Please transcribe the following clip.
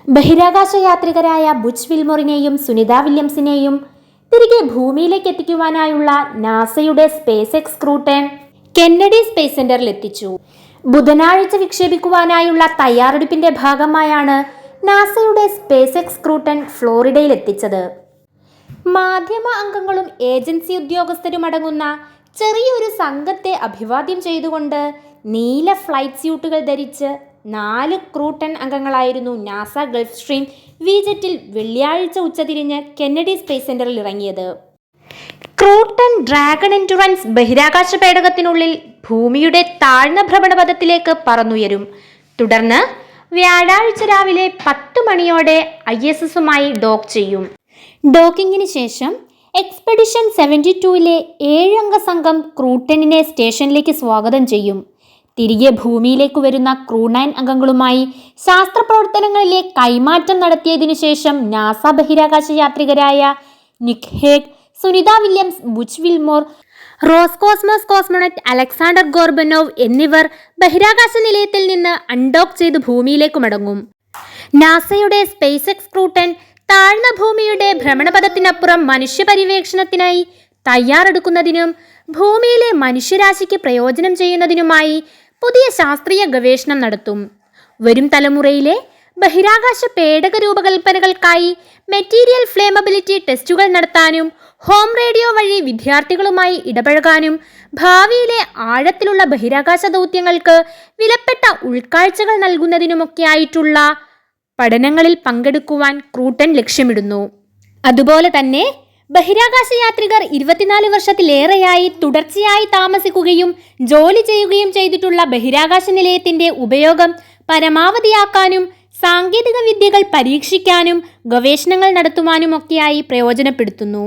ബഹിരാകാശ യാത്രികരായ ബുച്ച് വിൽമോറിനെയും സുനിത വില്യംസിനെയും തിരികെ ഭൂമിയിലേക്ക് എത്തിക്കുവാനായുള്ള നാസയുടെ സ്പേസ് എക്സ് ക്രൂട്ടൺ കെന്നഡി സ്പേസ് സെന്ററിൽ എത്തിച്ചു. ബുധനാഴ്ച വിക്ഷേപിക്കുവാനായുള്ള തയ്യാറെടുപ്പിന്റെ ഭാഗമായാണ് നാസയുടെ സ്പേസ് എക്സ് ക്രൂട്ടൺ ഫ്ലോറിഡയിൽ എത്തിച്ചത്. മാധ്യമ അംഗങ്ങളും ഏജൻസി ഉദ്യോഗസ്ഥരും അടങ്ങുന്ന ചെറിയൊരു സംഘത്തെ അഭിവാദ്യം ചെയ്തുകൊണ്ട് നീല ഫ്ലൈറ്റ് സ്യൂട്ടുകൾ ധരിച്ച് 4 ക്രൂട്ടൺ അംഗങ്ങളായിരുന്നു നാസ ഗൾഫ് സ്ട്രീം വിജെറ്റിൽ വെള്ളിയാഴ്ച ഉച്ചതിരിഞ്ഞ് കെന്നഡി സ്പേസ് സെന്ററിൽ ഇറങ്ങിയത്. ക്രൂട്ടൺ ഡ്രാഗൺ എൻഡുറൻസ് ബഹിരാകാശ പേടകത്തിനുള്ളിൽ ഭൂമിയുടെ താഴ്ന്ന ഭ്രമണപഥത്തിലേക്ക് പറന്നുയരും. തുടർന്ന് വ്യാഴാഴ്ച രാവിലെ 10 മണിയോടെ ISSുമായി ഡോക്ക് ചെയ്യും. ഡോക്കിങ്ങിന് ശേഷം എക്സ്പെഡിഷൻ 72ലെ 7 അംഗ സംഘം ക്രൂട്ടണിനെ സ്റ്റേഷനിലേക്ക് സ്വാഗതം ചെയ്യും. തിരികെ ഭൂമിയിലേക്ക് വരുന്ന ക്രൂ 9 അംഗങ്ങളുമായി ശാസ്ത്ര പ്രവർത്തനങ്ങളിലെ കൈമാറ്റം നടത്തിയതിനു ശേഷം നാസ ബഹിരാകാശ യാത്രികരായ Nick Hague, Sunita Williams, Butch Wilmore, Roscosmos cosmonaut Alexander Gorbunov എന്നിവർ ബഹിരാകാശ നിലയത്തിൽ നിന്ന് അൺഡോക്ക് ചെയ്ത് ഭൂമിയിലേക്ക് മടങ്ങും. നാസയുടെ സ്പേസ് എക്സ് ക്രൂട്ടൺ താഴ്ന്ന ഭൂമിയുടെ ഭ്രമണപഥത്തിനപ്പുറം മനുഷ്യ പര്യവേക്ഷണത്തിനായി തയ്യാറെടുക്കുന്നതിനും ഭൂമിയിലെ മനുഷ്യരാശിക്ക് പ്രയോജനം ചെയ്യുന്നതിനുമായി പുതിയ ശാസ്ത്രീയ ഗവേഷണം നടത്തും. വരും തലമുറയിലെ ബഹിരാകാശ പേടക രൂപകൽപ്പനകൾക്കായി മെറ്റീരിയൽ ഫ്ലേമബിലിറ്റി ടെസ്റ്റുകൾ നടത്താനും ഹോം റേഡിയോ വഴി വിദ്യാർത്ഥികളുമായി ഇടപഴകാനും ഭാവിയിലെ ആഴത്തിലുള്ള ബഹിരാകാശ ദൗത്യങ്ങൾക്ക് വിലപ്പെട്ട ഉൾക്കാഴ്ചകൾ നൽകുന്നതിനുമൊക്കെയായിട്ടുള്ള പഠനങ്ങളിൽ പങ്കെടുക്കുവാൻ ക്രൂട്ടൺ ലക്ഷ്യമിടുന്നു. അതുപോലെ തന്നെ ബഹിരാകാശ യാത്രികർ 24 വർഷത്തിലേറെയായി തുടർച്ചയായി താമസിക്കുകയും ജോലി ചെയ്യുകയും ചെയ്തിട്ടുള്ള ബഹിരാകാശ നിലയത്തിന്റെ ഉപയോഗം പരമാവധിയാക്കാനും സാങ്കേതിക വിദ്യകൾ പരീക്ഷിക്കാനും ഗവേഷണങ്ങൾ നടത്തുവാനുമൊക്കെയായി പ്രയോജനപ്പെടുത്തുന്നു.